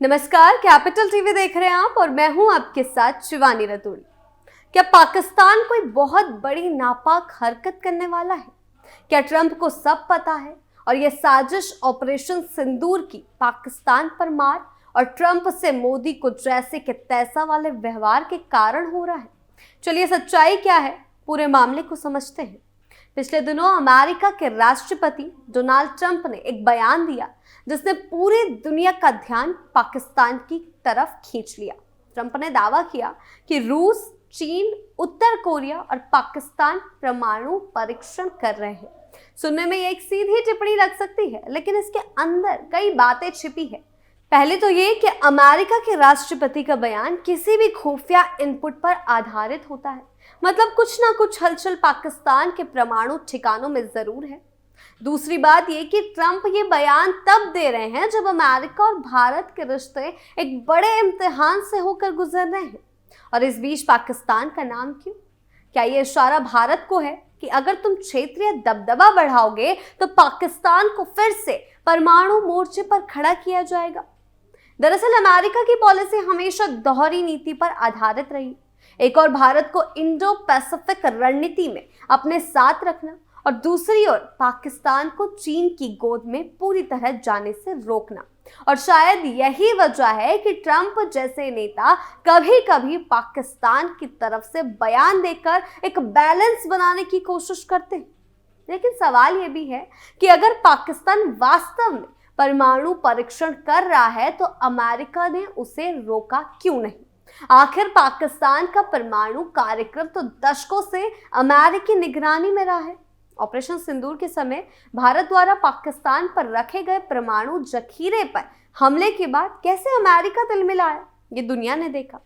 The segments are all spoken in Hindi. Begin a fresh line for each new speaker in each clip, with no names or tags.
नमस्कार, कैपिटल टीवी देख रहे हैं आप और मैं हूं आपके साथ शिवानी रतूड़ी। क्या पाकिस्तान कोई बहुत बड़ी नापाक हरकत करने वाला है? क्या ट्रंप को सब पता है और यह साजिश ऑपरेशन सिंदूर की पाकिस्तान पर मार और ट्रंप से मोदी को जैसे कि तैसा वाले व्यवहार के कारण हो रहा है? चलिए सच्चाई क्या है, पूरे मामले को समझते हैं। पिछले दिनों अमेरिका के राष्ट्रपति डोनाल्ड ट्रंप ने एक बयान दिया जिसने पूरी दुनिया का ध्यान पाकिस्तान की तरफ खींच लिया। ट्रंप ने दावा किया कि रूस, चीन, उत्तर कोरिया और पाकिस्तान परमाणु परीक्षण कर रहे हैं। सुनने में ये एक सीधी टिप्पणी लग सकती है, लेकिन इसके अंदर कई बातें छिपी है। पहले तो ये कि अमेरिका के राष्ट्रपति का बयान किसी भी खुफिया इनपुट पर आधारित होता है, मतलब कुछ ना कुछ हलचल पाकिस्तान के परमाणु ठिकानों में जरूर है। दूसरी बात यह कि ट्रंप ये बयान तब दे रहे हैं जब अमेरिका और भारत के रिश्ते एक बड़े इम्तिहान से होकर गुजर रहे हैं। और इस बीच पाकिस्तान का नाम क्यों? क्या ये इशारा भारत को है कि अगर तुम क्षेत्रीय दबदबा बढ़ाओगे तो पाकिस्तान को फिर से परमाणु मोर्चे पर खड़ा किया जाएगा? दरअसल अमेरिका की पॉलिसी हमेशा दोहरी नीति पर आधारित रही। एक और भारत को इंडो पैसिफिक रणनीति में अपने साथ रखना और दूसरी ओर पाकिस्तान को चीन की गोद में पूरी तरह जाने से रोकना। और शायद यही वजह है कि ट्रंप जैसे नेता कभी कभी पाकिस्तान की तरफ से बयान देकर एक बैलेंस बनाने की कोशिश करते हैं। लेकिन सवाल यह भी है कि अगर पाकिस्तान वास्तव में परमाणु परीक्षण कर रहा है तो अमेरिका ने उसे रोका क्यों नहीं? आखिर पाकिस्तान का परमाणु कार्यक्रम तो दशकों से अमेरिकी निगरानी में रहा है। ऑपरेशन सिंदूर के समय भारत द्वारा पाकिस्तान पर रखे गए परमाणु जखीरे पर हमले के बाद कैसे अमेरिका तिलमिलाया, ये दुनिया ने देखा।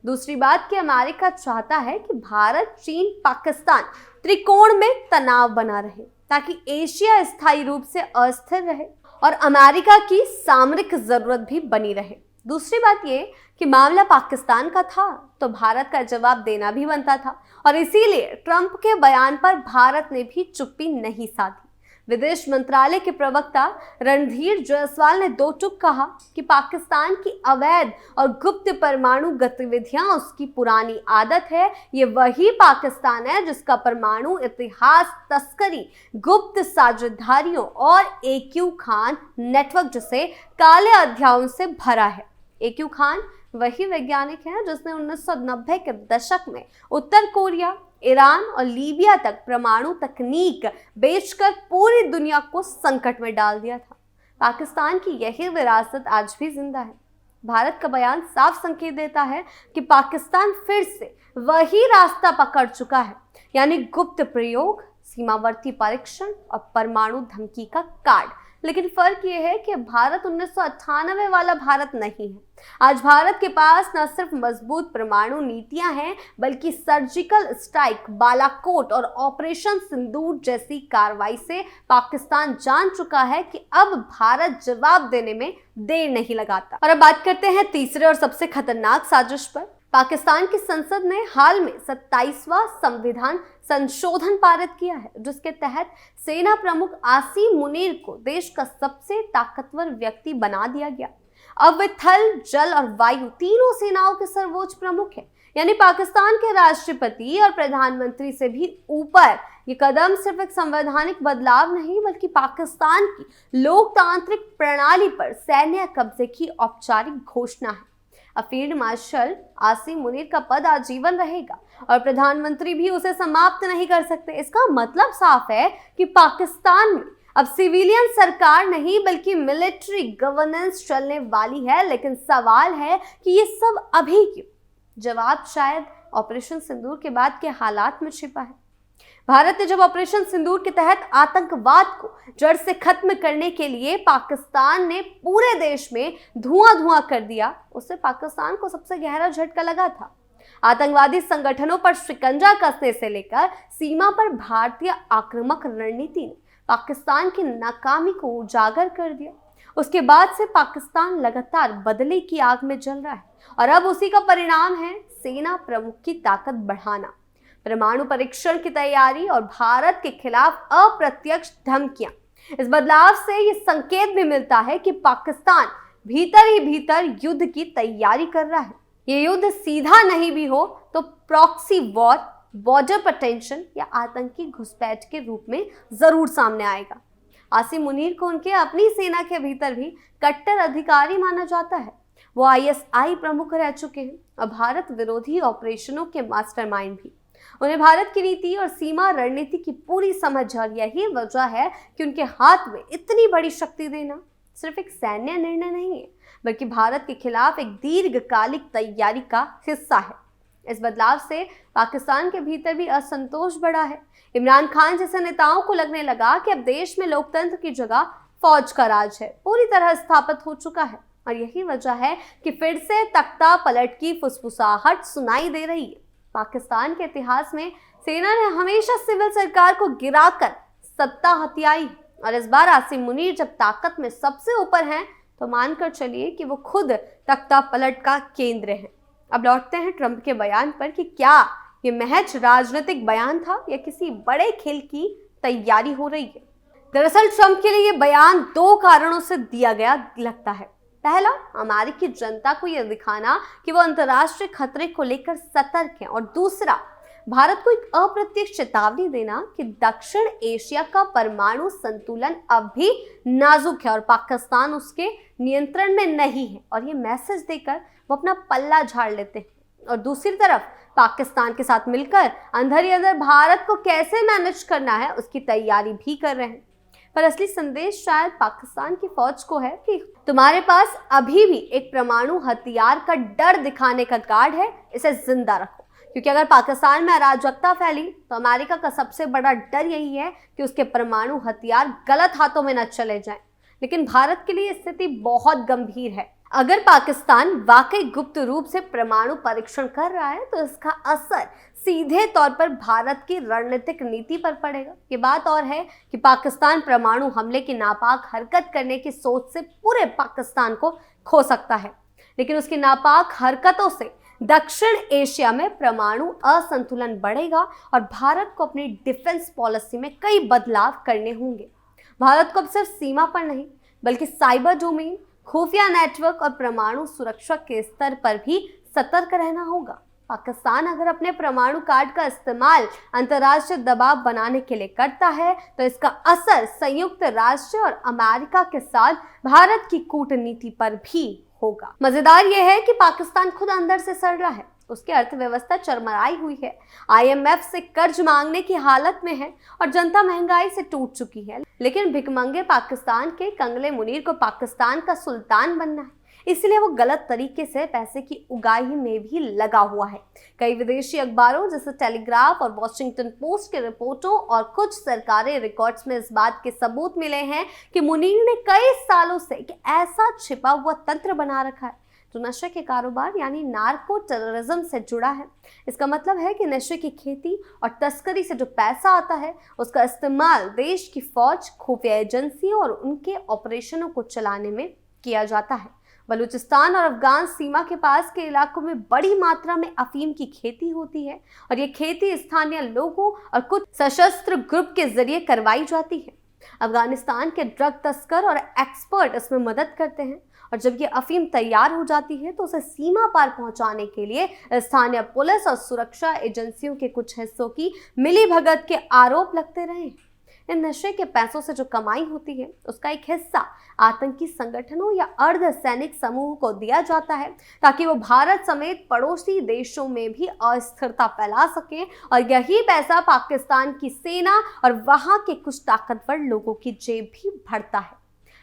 दूसरी बात कि अमेरिका चाहता है कि भारत, चीन, पाकिस्तान त्रिकोण में तनाव बना रहे ताकि एशिया स्थायी रूप से अस्थिर रहे और अमेरिका की सामरिक जरूरत भी बनी रहे। दूसरी बात यह कि मामला पाकिस्तान का था तो भारत का जवाब देना भी बनता था और इसीलिए ट्रंप के बयान पर भारत ने भी चुप्पी नहीं साधी। विदेश मंत्रालय के प्रवक्ता रणधीर जायसवाल ने दो टूक कहा कि पाकिस्तान की अवैध और गुप्त परमाणु गतिविधियां उसकी पुरानी आदत है। ये वही पाकिस्तान है जिसका परमाणु इतिहास तस्करी, गुप्त साझेदारियों और AQ खान नेटवर्क जैसे काले अध्यायों से भरा है। AQ खान वही वैज्ञानिक है जिसने 1990 के दशक में उत्तर कोरिया, ईरान और लीबिया तक परमाणु तकनीक बेचकर पूरी दुनिया को संकट में डाल दिया था। पाकिस्तान की यही विरासत आज भी जिंदा है। भारत का बयान साफ संकेत देता है कि पाकिस्तान फिर से वही रास्ता पकड़ चुका है, यानी गुप्त प्रयोग, सीमावर्ती परीक्षण और परमाणु धमकी का कार्ड। लेकिन फर्क यह है कि भारत 1998 वाला भारत नहीं है। आज भारत के पास न सिर्फ मजबूत परमाणु नीतियां हैं, बल्कि सर्जिकल स्ट्राइक, बालाकोट और ऑपरेशन सिंदूर जैसी कार्रवाई से पाकिस्तान जान चुका है कि अब भारत जवाब देने में देर नहीं लगाता। और अब बात करते हैं तीसरे और सबसे खतरनाक साजिश पर। पाकिस्तान की संसद ने हाल में 27वां संविधान संशोधन पारित किया है, जिसके तहत सेना प्रमुख आसिम मुनीर को देश का सबसे ताकतवर व्यक्ति बना दिया गया। अब वे थल, जल और वायु तीनों सेनाओं के सर्वोच्च प्रमुख हैं, यानी पाकिस्तान के राष्ट्रपति और प्रधानमंत्री से भी ऊपर। ये कदम सिर्फ एक संवैधानिक बदलाव नहीं, बल्कि पाकिस्तान की लोकतांत्रिक प्रणाली पर सैन्य कब्जे की औपचारिक घोषणा है। फील्ड मार्शल आसिम मुनीर का पद आजीवन रहेगा और प्रधानमंत्री भी उसे समाप्त नहीं कर सकते। इसका मतलब साफ है कि पाकिस्तान में अब सिविलियन सरकार नहीं बल्कि मिलिट्री गवर्नेंस चलने वाली है। लेकिन सवाल है कि ये सब अभी क्यों? जवाब शायद ऑपरेशन सिंदूर के बाद के हालात में छिपा है। भारत ने जब ऑपरेशन सिंदूर के तहत आतंकवाद को जड़ से खत्म करने के लिए पाकिस्तान ने पूरे देश में धुआं कर दिया, उससे पाकिस्तान को सबसे गहरा झटका लगा था। आतंकवादी संगठनों पर शिकंजा कसने से लेकर सीमा पर भारतीय आक्रामक रणनीति ने पाकिस्तान की नाकामी को उजागर कर दिया। उसके बाद से पाकिस्तान लगातार बदले की आग में जल रहा है और अब उसी का परिणाम है सेना प्रमुख की ताकत बढ़ाना, परमाणु परीक्षण की तैयारी और भारत के खिलाफ अप्रत्यक्ष धमकियां। इस बदलाव से ये संकेत भी मिलता है कि पाकिस्तान भीतर ही भीतर युद्ध की तैयारी कर रहा है। ये युद्ध सीधा नहीं भी हो तो प्रॉक्सी वॉर, बॉर्डर पर टेंशन या आतंकी घुसपैठ के रूप में जरूर सामने आएगा। आसिम मुनीर को उनके अपनी सेना के भीतर भी कट्टर अधिकारी माना जाता है। वो आईएसआई प्रमुख रह चुके हैं और भारत विरोधी ऑपरेशनों के मास्टरमाइंड भी। उन्हें भारत की नीति और सीमा रणनीति की पूरी समझ है और यही वजह है कि उनके हाथ में इतनी बड़ी शक्ति देना सिर्फ एक सैन्य निर्णय नहीं है, बल्कि भारत के खिलाफ एक दीर्घकालिक तैयारी का हिस्सा है। इस बदलाव से पाकिस्तान के भीतर भी असंतोष बढ़ा है। इमरान खान जैसे नेताओं को लगने लगा कि अब देश में लोकतंत्र की जगह फौज का राज है, पूरी तरह स्थापित हो चुका है और यही वजह है कि फिर से तख्ता पलट की फुसफुसाहट सुनाई दे रही है। पाकिस्तान के इतिहास में सेना ने हमेशा सिविल सरकार को गिराकर सत्ता हथियाई और इस बार आसिम मुनीर जब ताकत में सबसे ऊपर हैं तो मानकर चलिए कि वो खुद तख्ता पलट का केंद्र है। अब लौटते हैं ट्रंप के बयान पर कि क्या ये महज राजनीतिक बयान था या किसी बड़े खेल की तैयारी हो रही है। दरअसल ट्रंप के लिए ये बयान दो कारणों से दिया गया लगता है। पहला, अमेरिकी जनता को यह दिखाना कि वो अंतर्राष्ट्रीय खतरे को लेकर सतर्क है और दूसरा, भारत को एक अप्रत्यक्ष चेतावनी देना कि दक्षिण एशिया का परमाणु संतुलन अब भी नाजुक है और पाकिस्तान उसके नियंत्रण में नहीं है और ये मैसेज देकर वो अपना पल्ला झाड़ लेते हैं। और दूसरी तरफ पाकिस्तान के साथ मिलकर अंदर ही अंदर भारत को कैसे मैनेज करना है उसकी तैयारी भी कर रहे हैं। पर असली संदेश शायद पाकिस्तान की फौज को है कि तुम्हारे पास अभी भी एक परमाणु हथियार का डर दिखाने का कार्ड है, इसे जिंदा रखो। क्योंकि अगर पाकिस्तान में अराजकता फैली तो अमेरिका का सबसे बड़ा डर यही है कि उसके परमाणु हथियार गलत हाथों में न चले जाएं। लेकिन भारत के लिए स्थिति बहुत गंभीर है। अगर पाकिस्तान वाकई गुप्त रूप से परमाणु परीक्षण कर रहा है तो इसका असर सीधे तौर पर भारत की रणनीतिक नीति पर पड़ेगा। ये बात और है कि पाकिस्तान परमाणु हमले की नापाक हरकत करने की सोच से पूरे पाकिस्तान को खो सकता है, लेकिन उसकी नापाक हरकतों से दक्षिण एशिया में परमाणु असंतुलन बढ़ेगा और भारत को अपनी डिफेंस पॉलिसी में कई बदलाव करने होंगे। भारत को अब सिर्फ सीमा पर नहीं बल्कि साइबर डोमेन, खुफिया नेटवर्क और परमाणु सुरक्षा के स्तर पर भी सतर्क रहना होगा। पाकिस्तान अगर अपने परमाणु कार्ड का इस्तेमाल अंतर्राष्ट्रीय दबाव बनाने के लिए करता है तो इसका असर संयुक्त राष्ट्र और अमेरिका के साथ भारत की कूटनीति पर भी होगा। मजेदार यह है कि पाकिस्तान खुद अंदर से सड़ रहा है, उसकी अर्थव्यवस्था चरमराई हुई है, आईएमएफ से कर्ज मांगने की हालत में है और जनता महंगाई से टूट चुकी है। लेकिन भिखमंगे पाकिस्तान के कंगले मुनीर को पाकिस्तान का सुल्तान बनना है, इसलिए वो गलत तरीके से पैसे की उगाही में भी लगा हुआ है। कई विदेशी अखबारों जैसे टेलीग्राफ और वॉशिंगटन पोस्ट के रिपोर्टों और कुछ सरकारी रिकॉर्ड्स में इस बात के सबूत मिले हैं कि मुनीर ने कई सालों से एक ऐसा छिपा हुआ तंत्र बना रखा है जो नशे के कारोबार यानी नार्को टेररिज्म से जुड़ा है। इसका मतलब है कि नशे की खेती और तस्करी से जो पैसा आता है उसका इस्तेमाल देश की फौज, खुफिया एजेंसियों और उनके ऑपरेशनों को चलाने में किया जाता है। बलूचिस्तान और अफगान सीमा के पास के इलाकों में बड़ी मात्रा में अफीम की खेती होती है और ये खेती स्थानीय लोगों और कुछ सशस्त्र ग्रुप के जरिए करवाई जाती है। अफगानिस्तान के ड्रग तस्कर और एक्सपर्ट इसमें मदद करते हैं और जब ये अफीम तैयार हो जाती है तो उसे सीमा पार पहुंचाने के लिए स्थानीय पुलिस और सुरक्षा एजेंसियों के कुछ हिस्सों की मिलीभगत के आरोप लगते रहे। इन नशे के पैसों से जो कमाई होती है उसका एक हिस्सा आतंकी संगठनों या अर्ध सैनिक समूह को दिया जाता है ताकि वो भारत समेत पड़ोसी देशों में भी अस्थिरता फैला सके और यही पैसा पाकिस्तान की सेना और वहां के कुछ ताकतवर लोगों की जेब भी भरता है।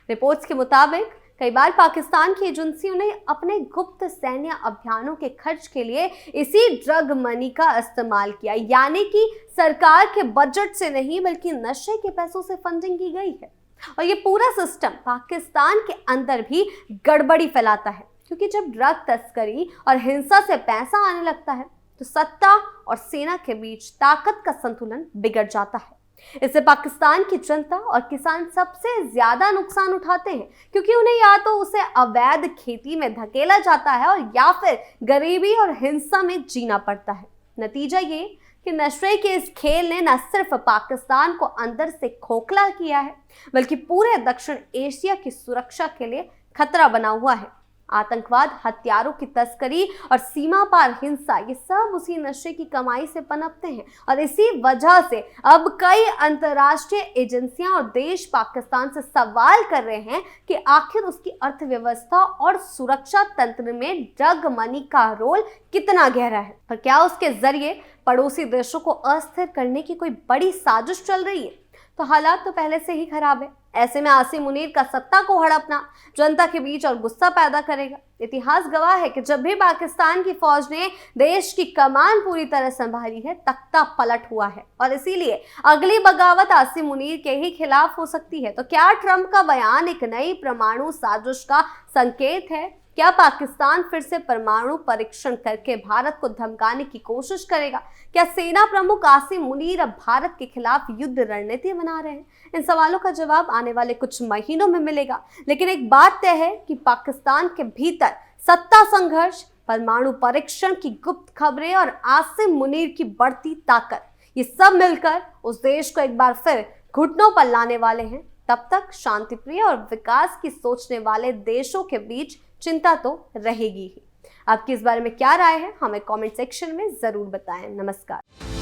रिपोर्ट्स के मुताबिक कई बार पाकिस्तान की एजेंसियों ने अपने गुप्त सैन्य अभियानों के खर्च के लिए इसी ड्रग मनी का इस्तेमाल किया, यानी कि सरकार के बजट से नहीं बल्कि नशे के पैसों से फंडिंग की गई है। और ये पूरा सिस्टम पाकिस्तान के अंदर भी गड़बड़ी फैलाता है, क्योंकि जब ड्रग तस्करी और हिंसा से पैसा आने लगता है तो सत्ता और सेना के बीच ताकत का संतुलन बिगड़ जाता है। इससे पाकिस्तान की जनता और किसान सबसे ज्यादा नुकसान उठाते हैं, क्योंकि उन्हें या तो उसे अवैध खेती में धकेला जाता है और या फिर गरीबी और हिंसा में जीना पड़ता है। नतीजा ये कि नशे के इस खेल ने न सिर्फ पाकिस्तान को अंदर से खोखला किया है बल्कि पूरे दक्षिण एशिया की सुरक्षा के लिए खतरा बना हुआ है। आतंकवाद, हथियारों की तस्करी और सीमा पार हिंसा, ये सब उसी नशे की कमाई से पनपते हैं और इसी वजह से अब कई अंतर्राष्ट्रीय एजेंसियां और देश पाकिस्तान से सवाल कर रहे हैं कि आखिर उसकी अर्थव्यवस्था और सुरक्षा तंत्र में ड्रग मनी का रोल कितना गहरा है और क्या उसके जरिए पड़ोसी देशों को अस्थिर करने की कोई बड़ी साजिश चल रही है। तो हालात तो पहले से ही खराब है। ऐसे में आसिम मुनीर का सत्ता को हड़पना जनता के बीच और गुस्सा पैदा करेगा। इतिहास गवाह है कि जब भी पाकिस्तान की फौज ने देश की कमान पूरी तरह संभाली है, तख्ता पलट हुआ है और इसीलिए अगली बगावत आसिम मुनीर के ही खिलाफ हो सकती है। तो क्या ट्रंप का बयान एक नई परमाणु साजिश का संकेत है? क्या पाकिस्तान फिर से परमाणु परीक्षण करके भारत को धमकाने की कोशिश करेगा? क्या सेना प्रमुख आसिम मुनीर अब भारत के खिलाफ युद्ध रणनीति बना रहे हैं? इन सवालों का जवाब आने वाले कुछ महीनों में मिलेगा, लेकिन एक बात तय है कि पाकिस्तान के भीतर सत्ता संघर्ष, परमाणु परीक्षण की गुप्त खबरें और आसिम मुनीर की बढ़ती ताकत, ये सब मिलकर उस देश को एक बार फिर घुटनों पर लाने वाले हैं। तब तक शांतिप्रिय और विकास की सोचने वाले देशों के बीच चिंता तो रहेगी ही। आपकी इस बारे में क्या राय है, हमें कमेंट सेक्शन में जरूर बताएं। नमस्कार।